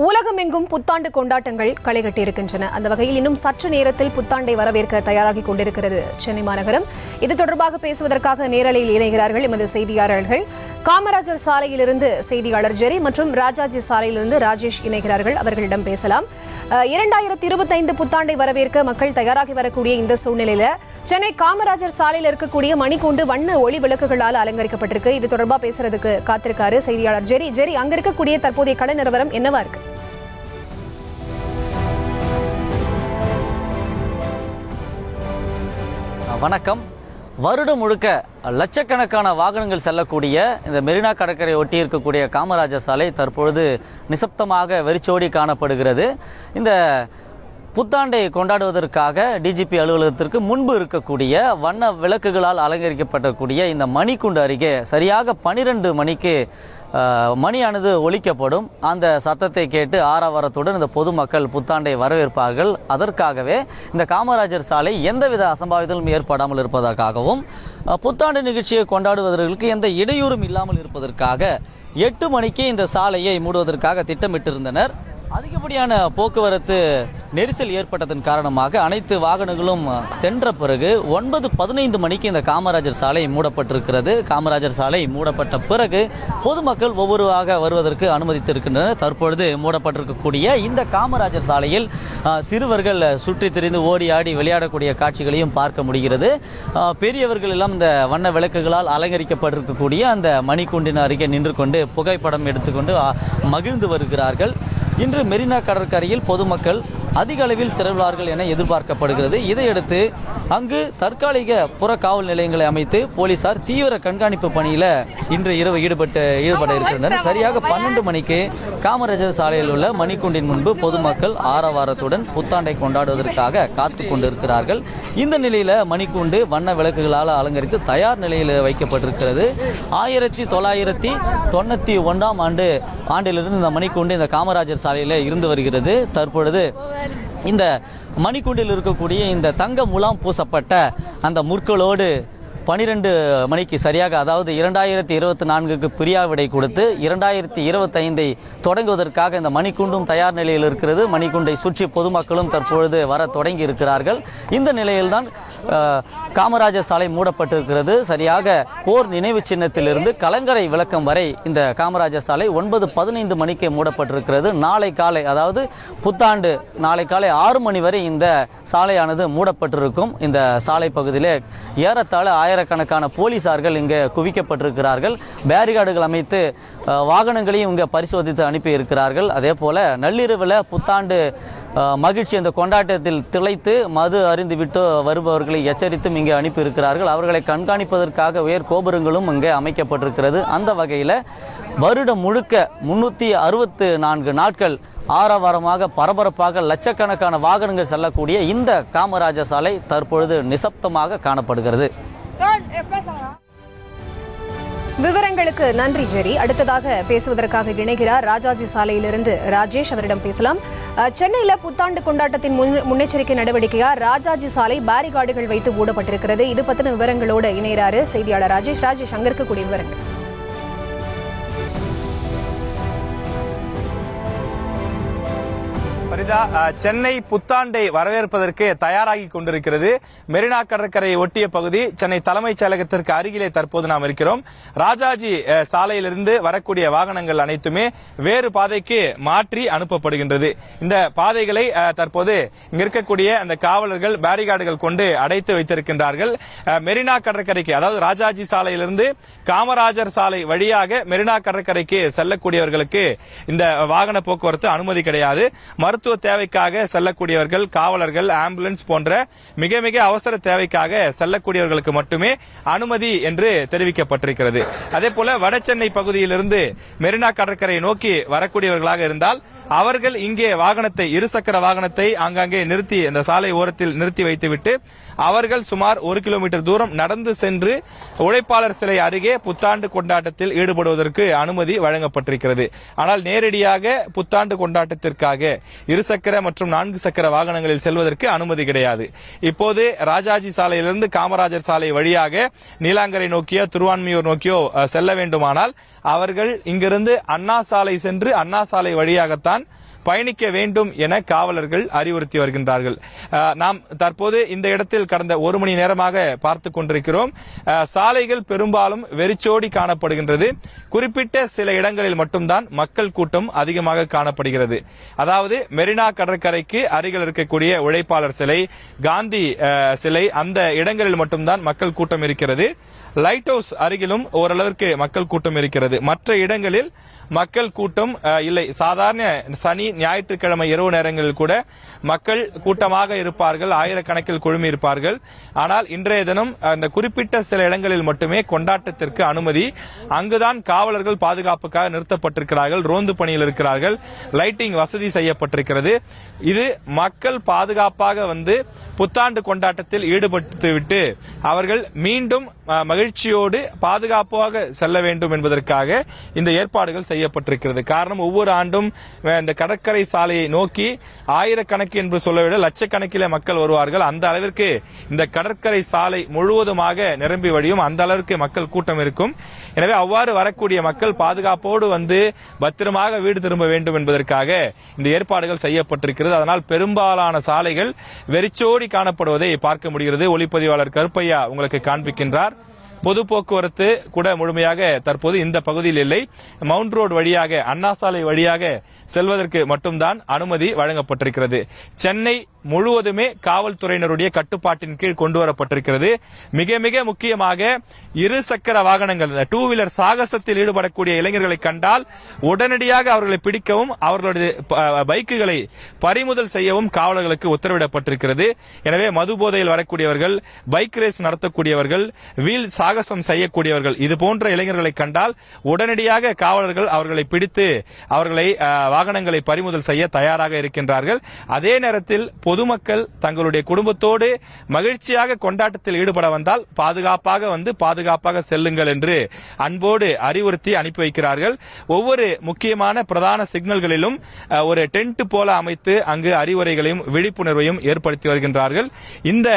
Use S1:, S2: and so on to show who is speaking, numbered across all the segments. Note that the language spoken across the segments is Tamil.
S1: உலகமெங்கும் புத்தாண்டு கொண்டாட்டங்கள் களை கட்டியிருக்கின்றன. அந்த வகையில் இன்னும் சற்று நேரத்தில் புத்தாண்டை வரவேற்க தயாராகி கொண்டிருக்கிறது சென்னை மாநகரம். இது தொடர்பாக பேசுவதற்காக நேரலையில் இணைகிறார்கள் எமது செய்தியாளர்கள். காமராஜர் சாலையிலிருந்து செய்தியாளர் ஜெரி மற்றும் ராஜாஜி சாலையிலிருந்து ராஜேஷ் இணைகிறார்கள். அவர்களிடம் பேசலாம். 2025 புத்தாண்டை வரவேற்க மக்கள் தயாராகி வரக்கூடிய இந்த சூழ்நிலையில சென்னை காமராஜர் சாலையில் இருக்கக்கூடிய மணிக்கூண்டு வண்ண ஒளி விளக்குகளால் அலங்கரிக்கப்பட்டிருக்கு. இது தொடர்பா பேசுறதுக்கு காத்திருக்காரு செய்தியாளர் ஜெரி. ஜெரி, அங்க இருக்கக்கூடிய தற்போதைய கள நிலவரம் என்னவா இருக்கு?
S2: வணக்கம். வருடம் முழுக்க லட்சக்கணக்கான வாகனங்கள் செல்லக்கூடிய இந்த மெரினா கடற்கரை ஒட்டி இருக்கக்கூடிய காமராஜர் சாலை தற்பொழுது நிசப்தமாக வெறிச்சோடி காணப்படுகிறது. இந்த புத்தாண்டை கொண்டாடுவதற்காக டிஜிபி அலுவலகத்திற்கு முன்பு இருக்கக்கூடிய வண்ண விளக்குகளால் அலங்கரிக்கப்படக்கூடிய இந்த மணிக்கூண்டு அருகே சரியாக 12 மணிக்கு மணியானது ஒலிக்கப்படும். அந்த சத்தத்தை கேட்டு ஆரவாரத்துடன் இந்த பொதுமக்கள் புத்தாண்டை வரவேற்பார்கள். அதற்காகவே இந்த காமராஜர் சாலை எந்தவித அசம்பாவிதமும் ஏற்படாமல் இருப்பதற்காகவும் புத்தாண்டு நிகழ்ச்சியை கொண்டாடுவதற்கு எந்த இடையூறும் இல்லாமல் இருப்பதற்காக 8 மணிக்கு இந்த சாலையை மூடுவதற்காக திட்டமிட்டிருந்தனர். அதிகப்படியான போக்குவரத்து நெரிசல் ஏற்பட்டதன் காரணமாக அனைத்து வாகனங்களும் சென்ற பிறகு 9:15 மணிக்கு இந்த காமராஜர் சாலை மூடப்பட்டிருக்கிறது. காமராஜர் சாலை மூடப்பட்ட பிறகு பொதுமக்கள் ஒவ்வொருவராக வருவதற்கு அனுமதித்திருக்கின்றனர். தற்பொழுது மூடப்பட்டிருக்கக்கூடிய இந்த காமராஜர் சாலையில் சிறுவர்கள் சுற்றி திரிந்து ஓடி ஆடி விளையாடக்கூடிய காட்சிகளையும் பார்க்க முடிகிறது. பெரியவர்கள் எல்லாம் இந்த வண்ண விளக்குகளால் அலங்கரிக்கப்பட்டிருக்கக்கூடிய அந்த மணிக்கூண்டின் அருகே நின்று கொண்டு புகைப்படம் எடுத்துக்கொண்டு மகிழ்ந்து வருகிறார்கள். இன்று மெரினா கடற்கரையில் பொதுமக்கள் அதிக அளவில் திரள்வார்கள் என எதிர்பார்க்கப்படுகிறது. இதையடுத்து அங்கு தற்காலிக புற காவல் நிலையங்களை அமைத்து போலீசார் தீவிர கண்காணிப்பு பணியில் இன்று இரவு ஈடுபட இருக்கின்றனர். சரியாக 12 மணிக்கு காமராஜர் சாலையில் உள்ள மணிக்கூண்டின் முன்பு பொதுமக்கள் ஆரவாரத்துடன் புத்தாண்டை கொண்டாடுவதற்காக காத்து கொண்டிருக்கிறார்கள். இந்த நிலையில் மணிக்கூண்டு வண்ண விளக்குகளால் அலங்கரித்து தயார் நிலையில் வைக்கப்பட்டிருக்கிறது. 1991 ஆண்டிலிருந்து இந்த மணிக்கூண்டு இந்த காமராஜர் சாலையில் இருந்து வருகிறது. தற்பொழுது இந்த மணிக்கூண்டில் இருக்கக்கூடிய இந்த தங்க முலாம் பூசப்பட்ட அந்த முற்களோடு 12 மணிக்கு சரியாக, அதாவது 2024க்கு பிரியாவிடை கொடுத்து 2025 தொடங்குவதற்காக இந்த மணிக்கூண்டும் தயார் நிலையில் இருக்கிறது. மணிக்கூண்டை சுற்றி பொதுமக்களும் தற்பொழுது வர தொடங்கி இருக்கிறார்கள். இந்த நிலையில்தான் காமராஜர் சாலை மூடப்பட்டிருக்கிறது. சரியாக போர் நினைவு சின்னத்திலிருந்து கலங்கரை விளக்கம் வரை இந்த காமராஜர் சாலை 9:15 மணிக்கு மூடப்பட்டிருக்கிறது. நாளை காலை, அதாவது புத்தாண்டு நாளை காலை 6 மணி வரை இந்த சாலையானது மூடப்பட்டிருக்கும். இந்த சாலை பகுதியிலே ஏறத்தாழ ஆயிரக்கணக்கான போலீசார்கள் இங்கே குவிக்கப்பட்டிருக்கிறார்கள். பேரிகார்டுகள் அமைத்து வாகனங்களையும் இங்கே பரிசோதித்து அனுப்பி இருக்கிறார்கள். அதே போல நள்ளிரவில் புத்தாண்டு மகிழ்ச்சி அந்த கொண்டாட்டத்தில் திளைத்து மது அருந்திவிட்டு வருபவர்களை எச்சரித்தும் இங்கே அனுப்பியிருக்கிறார்கள். அவர்களை கண்காணிப்பதற்காக உயர் கோபுரங்களும் இங்கே அமைக்கப்பட்டிருக்கிறது. அந்த வகையில் வருடம் முழுக்க 364 நாட்கள் ஆரவாரமாக பரபரப்பாக லட்சக்கணக்கான வாகனங்கள் செல்லக்கூடிய இந்த காமராஜர் சாலை தற்பொழுது நிசப்தமாக காணப்படுகிறது.
S1: விவரங்களுக்கு நன்றி ஜெரி. அடுத்ததாக பேசுவதற்காக இணைகிறார் ராஜாஜி சாலையிலிருந்து ராஜேஷ். அவரிடம் பேசலாம். சென்னையில புத்தாண்டு கொண்டாட்டத்தின் முன்னெச்சரிக்கை நடவடிக்கையா ராஜாஜி சாலை பேரிகார்டுகள் வைத்து மூடப்பட்டிருக்கிறது. இது பத்தின விவரங்களோடு இணைகிறாரு செய்தியாளர் ராஜேஷ். ராஜேஷ், அங்க இருக்கக்கூடிய விவரங்கள்.
S3: சென்னை புத்தாண்டை வரவேற்பதற்கு தயாராகி கொண்டிருக்கிறது. மெரினா கடற்கரையை ஒட்டிய பகுதி சென்னை தலைமைச் செயலகத்திற்கு அருகிலே தற்போது நாம் இருக்கிறோம். ராஜாஜி சாலையிலிருந்து வரக்கூடிய வாகனங்கள் அனைத்துமே வேறு பாதைக்கு மாற்றி அனுப்பப்படுகின்றது. இந்த பாதைகளை தற்போது இங்க இருக்கக்கூடிய அந்த காவலர்கள் பேரிகார்டுகள் கொண்டு அடைத்து வைத்திருக்கின்றார்கள். மெரினா கடற்கரைக்கு, அதாவது ராஜாஜி சாலையிலிருந்து காமராஜர் சாலை வழியாக மெரினா கடற்கரைக்கு செல்லக்கூடியவர்களுக்கு இந்த வாகன போக்குவரத்து அனுமதி கிடையாது. மருத்துவ தேவைக்காக செல்லக்கூடியவர்கள், காவலர்கள், ஆம்புலன்ஸ் போன்ற மிக மிக அவசர தேவைக்காக செல்லக்கூடியவர்களுக்கு மட்டுமே அனுமதி என்று தெரிவிக்கப்பட்டிருக்கிறது. அதே போல வட சென்னை பகுதியிலிருந்து மெரினா கடற்கரை நோக்கி வரக்கூடியவர்களாக இருந்தால் அவர்கள் இங்கே வாகனத்தை, இருசக்கர வாகனத்தை ஆங்காங்கே நிறுத்தி அந்த சாலை ஓரத்தில் நிறுத்தி வைத்துவிட்டு அவர்கள் சுமார் 1 கிலோமீட்டர் தூரம் நடந்து சென்று உழைப்பாளர் சிலை அருகே புத்தாண்டு கொண்டாட்டத்தில் ஈடுபடுவதற்கு அனுமதி வழங்கப்பட்டிருக்கிறது. ஆனால் நேரடியாக புத்தாண்டு கொண்டாட்டத்திற்காக இருசக்கர மற்றும் 4 சக்கர வாகனங்களில் செல்வதற்கு அனுமதி கிடையாது. இப்போது ராஜாஜி சாலையிலிருந்து காமராஜர் சாலை வழியாக நீலாங்கரை நோக்கியோ திருவான்மியூர் நோக்கியோ செல்ல வேண்டுமானால் அவர்கள் இங்கிருந்து அண்ணா சாலை சென்று அண்ணா சாலை வழியாகத்தான் பயணிக்க வேண்டும் என காவலர்கள் அறிவுறுத்தி வருகின்றார்கள். நாம் தற்போது இந்த இடத்தில் கடந்த ஒரு மணி நேரமாக பார்த்து கொண்டிருக்கிறோம். சாலைகள் பெரும்பாலும் வெறிச்சோடி காணப்படுகின்றது. குறிப்பிட்ட சில இடங்களில் மட்டும்தான் மக்கள் கூட்டம் அதிகமாக காணப்படுகிறது. அதாவது மெரினா கடற்கரைக்கு அருகில் இருக்கக்கூடிய உழைப்பாளர் சிலை, காந்தி சிலை, அந்த இடங்களில் மட்டும்தான் மக்கள் கூட்டம் இருக்கிறது. லைட் ஹவுஸ் அருகிலும் ஓரளவிற்கு மக்கள் கூட்டம் இருக்கிறது. மற்ற இடங்களில் மக்கள் கூட்டம் இல்லை. சாதாரண சனி ஞாயிற்றுக்கிழமை இரவு நேரங்களில் கூட மக்கள் கூட்டமாக இருப்பார்கள், ஆயிரக்கணக்கில் குழுமி இருப்பார்கள். ஆனால் இன்றைய தினம் அந்த குறிப்பிட்ட சில இடங்களில் மட்டுமே கொண்டாட்டத்திற்கு அனுமதி. அங்குதான் காவலர்கள் பாதுகாப்புக்காக நிறுத்தப்பட்டிருக்கிறார்கள், ரோந்து பணியில் இருக்கிறார்கள், லைட்டிங் வசதி செய்யப்பட்டிருக்கிறது. இது மக்கள் பாதுகாப்பாக வந்து புத்தாண்டு கொண்டாட்டத்தில் ஈடுபட்டுவிட்டு அவர்கள் மீண்டும் மகிழ்ச்சியோடு பாதுகாப்பாக செல்ல வேண்டும் என்பதற்காக இந்த ஏற்பாடுகள் செய்யப்பட்டிருக்கிறது. காரணம், ஒவ்வொரு ஆண்டும் இந்த கடற்கரை சாலையை நோக்கி ஆயிரக்கணக்கு என்று சொல்லவிட லட்சக்கணக்கில் மக்கள் வருவார்கள். அந்த அளவிற்கு இந்த கடற்கரை சாலை முழுவதுமாக நிரம்பி வழியும், அந்த அளவிற்கு மக்கள் கூட்டம் இருக்கும். எனவே அவ்வாறு வரக்கூடிய மக்கள் பாதுகாப்போடு வந்து பத்திரமாக வீடு திரும்ப வேண்டும் என்பதற்காக இந்த ஏற்பாடுகள் செய்யப்பட்டிருக்கிறது. அதனால் பெரும்பாலான சாலைகள் வெறிச்சோடி காணப்படுவதை பார்க்க முடிகிறது. ஒளிப்பதிவாளர் கருப்பையா உங்களுக்கு காண்பிக்கின்றார். பொது போக்குவரத்து கூட முழுமையாக தற்போது இந்த பகுதியில் இல்லை. மவுண்ட் ரோடு வழியாக, அண்ணா சாலை வழியாக செல்வதற்கு மட்டும்தான் அனுமதி வழங்கப்பட்டிருக்கிறது. சென்னை முழுவதுமே காவல்துறையினருடைய கட்டுப்பாட்டின் கீழ் கொண்டு வரப்பட்டிருக்கிறது. மிக மிக முக்கியமாக இருசக்கர வாகனங்கள், டூ வீலர் சாகசத்தில் ஈடுபடக்கூடிய இளைஞர்களை கண்டால் உடனடியாக அவர்களை பிடிக்கவும் அவர்களுடைய பைக்குகளை பறிமுதல் செய்யவும் காவலர்களுக்கு உத்தரவிடப்பட்டிருக்கிறது. எனவே மது போதையில் வரக்கூடியவர்கள், பைக் ரேஸ் நடத்தக்கூடியவர்கள், வீல் சாகசம் செய்யக்கூடியவர்கள், இது போன்ற இளைஞர்களை கண்டால் உடனடியாக காவலர்கள் அவர்களை பிடித்து அவர்களை வாகனங்களை பறிமுதல் செய்ய தயாராக இருக்கின்றார்கள். அதே நேரத்தில் பொதுமக்கள் தங்களுடைய குடும்பத்தோடு மகிழ்ச்சியாக கொண்டாட்டத்தில் ஈடுபட வந்தால் பாதுகாப்பாக வந்து பாதுகாப்பாக செல்லுங்கள் என்று அன்போடு அறிவுறுத்தி அனுப்பி வைக்கிறார்கள். ஒவ்வொரு முக்கியமான பிரதான சிக்னல்களிலும் ஒரு டென்ட் போல அமைத்து அங்கு அறிவுரைகளையும் விழிப்புணர்வையும் ஏற்படுத்தி வருகின்றார்கள். இந்த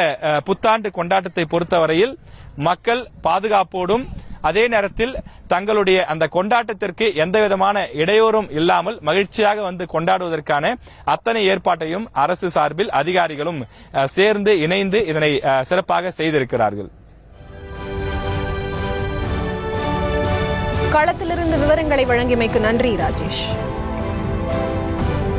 S3: புத்தாண்டு கொண்டாட்டத்தை பொறுத்தவரையில் மக்கள் பாதுகாப்போடும் அதே நேரத்தில் தங்களுடைய அந்த கொண்டாட்டத்திற்கு எந்த விதமான இடையூறும் இல்லாமல் மகிழ்ச்சியாக வந்து கொண்டாடுவதற்கான அத்தனை ஏற்பாட்டையும் அரசு சார்பில் அதிகாரிகளும் சேர்ந்து இணைந்து இதனை சிறப்பாக செய்திருக்கிறார்கள்.
S1: களத்திலிருந்து விவரங்களை வழங்கியமைக்கு நன்றி ராஜேஷ்.